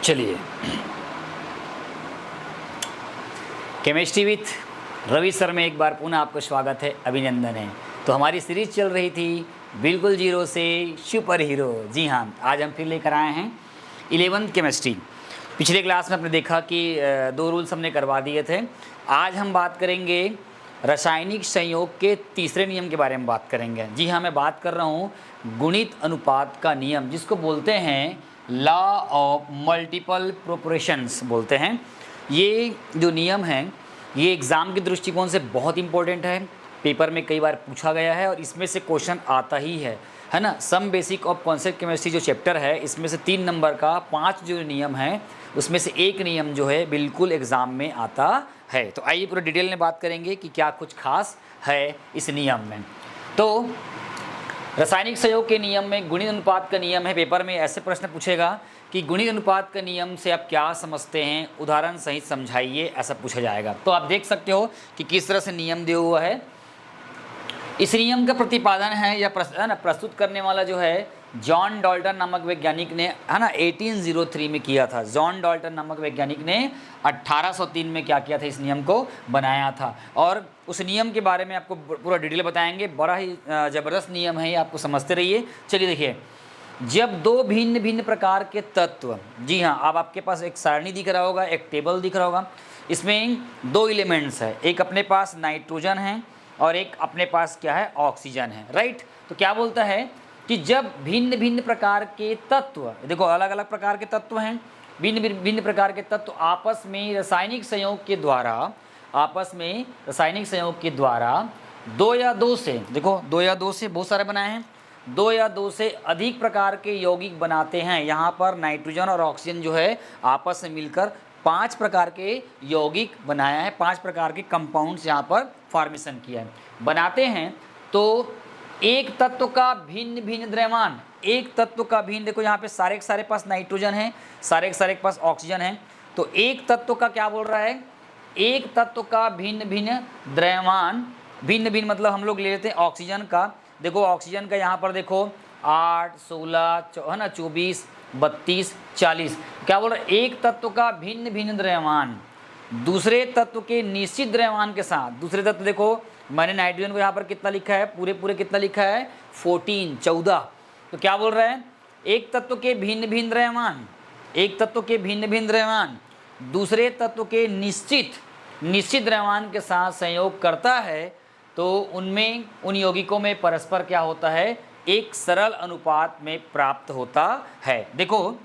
चलिए, chemistry with Ravi sir में एक बार पुनः आपका स्वागत है, अभिनंदन है। तो हमारी सीरीज चल रही थी बिल्कुल जीरो से सुपर हीरो। जी हाँ, आज हम फिर लेकर आए हैं 11th केमिस्ट्री। पिछले क्लास में आपने देखा कि दो रूल्स हमने करवा दिए थे। आज हम बात करेंगे रासायनिक संयोग के तीसरे नियम के बारे में बात करेंगे। जी हाँ, मैं बात कर रहा हूँ गुणित अनुपात का नियम, जिसको बोलते हैं लॉ ऑफ मल्टीपल प्रोपोर्शंस बोलते हैं। ये जो नियम है ये एग्ज़ाम के दृष्टिकोण से बहुत इंपॉर्टेंट है, पेपर में कई बार पूछा गया है और इसमें से क्वेश्चन आता ही है ना। Some basic of concept chemistry जो चैप्टर है, इसमें से 3 नंबर का 5 जो नियम है उसमें से एक नियम जो है बिल्कुल एग्ज़ाम में आता है। तो आइए पूरा डिटेल में बात करेंगे कि क्या कुछ खास है इस नियम में। तो रासायनिक संयोग के नियम में गुणित अनुपात का नियम है। पेपर में ऐसे प्रश्न पूछेगा कि गुणित अनुपात का नियम से आप क्या समझते हैं, उदाहरण सहित समझाइए, ऐसा पूछा जाएगा। तो आप देख सकते हो कि किस तरह से नियम दिया हुआ है। इस नियम का प्रतिपादन है या प्रस्तुत करने वाला जो है जॉन डाल्टन नामक वैज्ञानिक ने, है ना, 1803 में किया था। जॉन डाल्टन नामक वैज्ञानिक ने 1803 में क्या किया था, इस नियम को बनाया था। और उस नियम के बारे में आपको पूरा डिटेल बताएंगे। बड़ा ही ज़बरदस्त नियम है ये, आपको समझते रहिए। चलिए देखिए, जब दो भिन्न भिन्न प्रकार के तत्व, जी हाँ, अब आपके पास एक सारणी दिख रहा होगा, एक टेबल दिख रहा होगा, इसमें 2 एलिमेंट्स है, एक अपने पास नाइट्रोजन है और एक अपने पास क्या है, ऑक्सीजन है, राइट। तो क्या बोलता है कि जब भिन्न भिन्न प्रकार के तत्व, देखो अलग अलग प्रकार के तत्व हैं, भिन्न भिन्न प्रकार के तत्व आपस में रासायनिक संयोग के द्वारा 2 या 2 से, देखो 2 या 2 से बहुत सारे बनाए हैं, 2 या 2 से अधिक प्रकार के यौगिक बनाते हैं। यहाँ पर नाइट्रोजन और ऑक्सीजन जो है आपस में मिलकर 5 प्रकार के यौगिक बनाया है, 5 प्रकार के कंपाउंड्स यहाँ पर फॉर्मेशन किया है, बनाते हैं। तो एक तत्व का भिन्न भिन्न द्रव्यमान, एक तत्व का भिन्न, देखो यहाँ पे सारे के सारे पास नाइट्रोजन है, सारे के सारे के पास ऑक्सीजन है। तो एक तत्व का क्या बोल रहा है, एक तत्व का भिन्न भिन्न द्रव्यमान, भिन्न भिन्न मतलब हम लोग ले लेते हैं ऑक्सीजन का। देखो ऑक्सीजन का यहाँ पर देखो 8, 16 है ना, 24, 32, 40, क्या बोल रहा है, एक तत्व का भिन्न भिन्न द्रव्यमान दूसरे तत्व के निश्चित द्रव्यमान के साथ। दूसरे तत्व देखो, मैंने नाइट्रोजन को यहाँ पर कितना लिखा है, पूरे कितना लिखा है, 14। तो क्या बोल रहा है, एक तत्व के भिन्न भिन्न द्रव्यमान, एक तत्व के भिन्न भिन्न द्रव्यमान दूसरे तत्व के निश्चित द्रव्यमान के साथ संयोग करता है, तो उनमें, उन यौगिकों में परस्पर क्या होता है, एक सरल अनुपात में प्राप्त होता है। देखो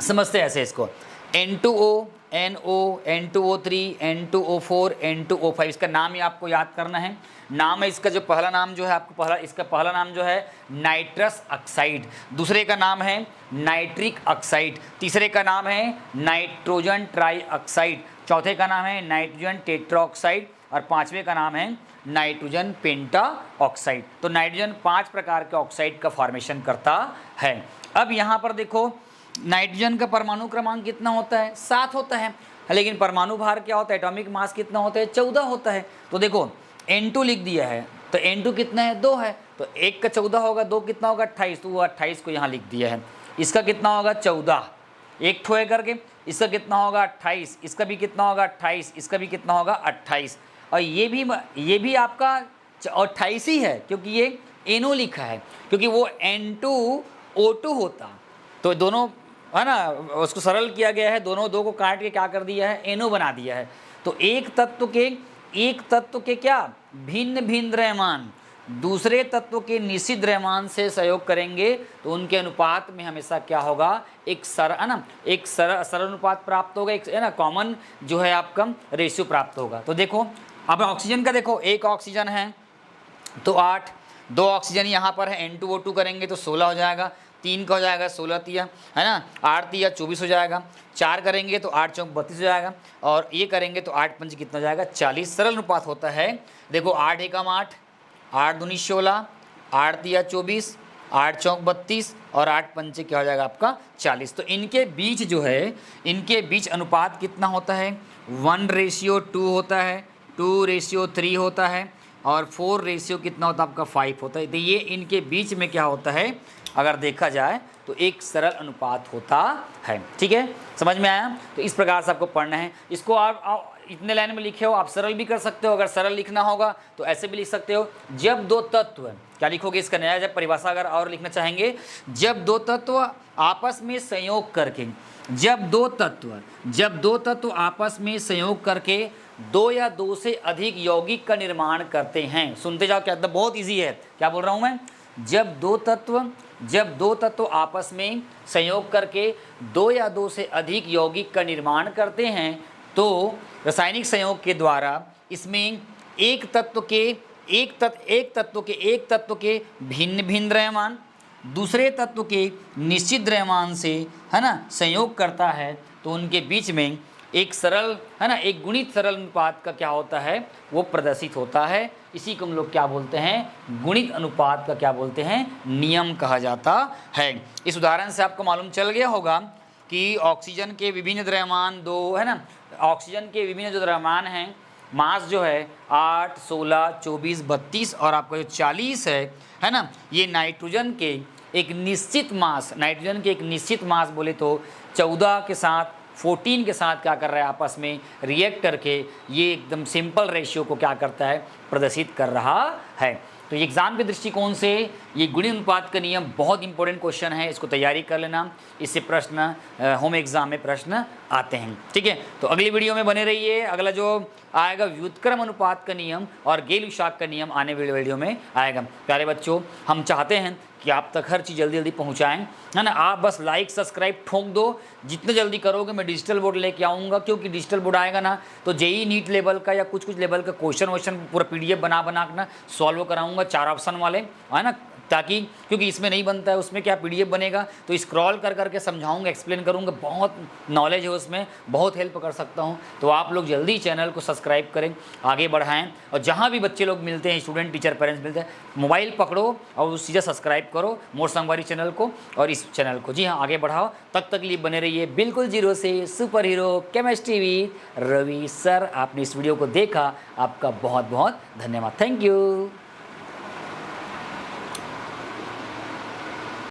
समझते हैं ऐसे इसको, N2O, NO, N2O3, N2O4, N2O5, इसका नाम ही आपको याद करना है। नाम है इसका, जो पहला नाम जो है आपको इसका पहला नाम जो है नाइट्रस ऑक्साइड, दूसरे का नाम है नाइट्रिक ऑक्साइड, तीसरे का नाम है नाइट्रोजन ट्राई ऑक्साइड, चौथे का नाम है नाइट्रोजन टेट्रा ऑक्साइड और पाँचवें का नाम है नाइट्रोजन पेंटा ऑक्साइड। तो नाइट्रोजन 5 प्रकार के ऑक्साइड का फॉर्मेशन करता है। अब यहाँ पर देखो, नाइट्रोजन का परमाणु क्रमांक कितना होता है, 7 होता है, लेकिन परमाणु भार क्या होता है, एटॉमिक मास कितना होता है, 14 होता है। तो देखो N2 लिख दिया है, तो N2 कितना है, 2 है, तो 1 का 14 होगा, 2 कितना होगा, 28, तो वो 28 को यहाँ लिख दिया है। इसका कितना होगा, 14, एक ठो है करके, इसका कितना होगा, 28, इसका भी कितना होगा, 28, इसका भी कितना होगा, 28, और ये भी आपका 28 ही है, क्योंकि ये NO लिखा है, क्योंकि वो N2O2 होता, तो दोनों है ना, उसको सरल किया गया है, दोनों 2 को काट के क्या कर दिया है, NO बना दिया है। तो एक तत्व के क्या, भिन्न भिन्न द्रव्यमान दूसरे तत्व के निश्चित द्रव्यमान से संयोग करेंगे, तो उनके अनुपात में हमेशा क्या होगा, एक सरल अनुपात प्राप्त होगा, एक है ना, कॉमन जो है आपका रेशियो प्राप्त होगा। तो देखो अब ऑक्सीजन का देखो, एक ऑक्सीजन है तो 8, 2 ऑक्सीजन यहाँ पर है, N2O2 करेंगे तो 16 हो जाएगा, 3 का हो जाएगा 16 तिया, है ना, 8 तिया 24 हो जाएगा, 4 करेंगे तो 8 चौक 32 हो जाएगा, और ये करेंगे तो 8 पंच कितना हो जाएगा, 40। सरल अनुपात होता है। देखो 8 एकम 8, 8 दूनी 16, 8 तिया 24, 8 चौक 32 और 8 पंचे क्या हो जाएगा आपका, 40। तो इनके बीच जो है, इनके बीच अनुपात कितना होता है, 1:2 होता है, 2:3 होता है, और 4 रेशियो कितना होता है आपका, 5 होता है। तो ये इनके बीच में क्या होता है, अगर देखा जाए तो एक सरल अनुपात होता है। ठीक है, समझ में आया? तो इस प्रकार से आपको पढ़ना है। इसको आप इतने लाइन में लिखे हो, आप सरल भी कर सकते हो। अगर सरल लिखना होगा तो ऐसे भी लिख सकते हो, जब दो तत्व, क्या लिखोगे इसका नया जब परिभाषा अगर और लिखना चाहेंगे, जब दो तत्व आपस में संयोग करके, जब दो तत्व आपस में संयोग करके दो या दो से अधिक यौगिक का निर्माण करते हैं। सुनते जाओ, क्या बहुत इजी है, क्या बोल रहा हूं मैं? जब दो तत्व आपस में संयोग करके दो या दो से अधिक यौगिक का निर्माण करते हैं तो रासायनिक संयोग के द्वारा इसमें एक तत्व के भिन्न भिन्न द्रव्यमान दूसरे तत्व के निश्चित द्रव्यमान से, है ना, संयोग करता है तो उनके बीच में एक सरल, है ना, एक गुणित सरल अनुपात का क्या होता है, वो प्रदर्शित होता है। इसी को हम लोग क्या बोलते हैं, गुणित अनुपात का क्या बोलते हैं, नियम कहा जाता है। इस उदाहरण से आपको मालूम चल गया होगा कि ऑक्सीजन के विभिन्न द्रव्यमान दो, है ना, ऑक्सीजन के विभिन्न जो द्रव्यमान हैं, मास जो है 8, 16, 24, 32 और आपका जो 40 है ना, ये नाइट्रोजन के एक निश्चित मास बोले तो 14 के साथ 14 के साथ क्या कर रहा है, आपस में रिएक्ट करके ये एकदम सिंपल रेशियो को क्या करता है, प्रदर्शित कर रहा है। तो ये एग्जाम के दृष्टिकोण से ये गुणित अनुपात का नियम बहुत इंपॉर्टेंट क्वेश्चन है, इसको तैयारी कर लेना, इससे प्रश्न होम एग्जाम में प्रश्न आते हैं। ठीक है, तो अगली वीडियो में बने रहिए। अगला जो आएगा व्युत्क्रम अनुपात का नियम और गेल विशाख का नियम आने वाले वीडियो में आएगा। प्यारे बच्चों, हम चाहते हैं कि आप तक हर चीज़ जल्दी जल्दी पहुंचाएं, है ना। आप बस लाइक सब्सक्राइब ठोक दो, जितने जल्दी करोगे मैं डिजिटल बोर्ड लेके आऊँगा, क्योंकि डिजिटल बोर्ड आएगा ना तो जेई नीट लेवल का या कुछ लेवल का क्वेश्चन पूरा PDF बना ना सॉल्व कराऊंगा, 4 ऑप्शन वाले, है ना, ताकि क्योंकि इसमें नहीं बनता है, उसमें क्या PDF बनेगा तो स्क्रॉल कर करके समझाऊंगा, एक्सप्लेन करूंगा, बहुत नॉलेज है उसमें, बहुत हेल्प कर सकता हूं। तो आप लोग जल्दी चैनल को सब्सक्राइब करें, आगे बढ़ाएं, और जहां भी बच्चे लोग मिलते हैं, स्टूडेंट टीचर पेरेंट्स मिलते हैं, मोबाइल पकड़ो और उस चीज़ें सब्सक्राइब करो, मोर संगवारी चैनल को और इस चैनल को। जी हाँ, आगे बढ़ाओ, तब तक लिए बने रहिए बिल्कुल जीरो से super hero chemistry with Ravi sir. आपने इस वीडियो को देखा, आपका बहुत बहुत धन्यवाद। Thank you.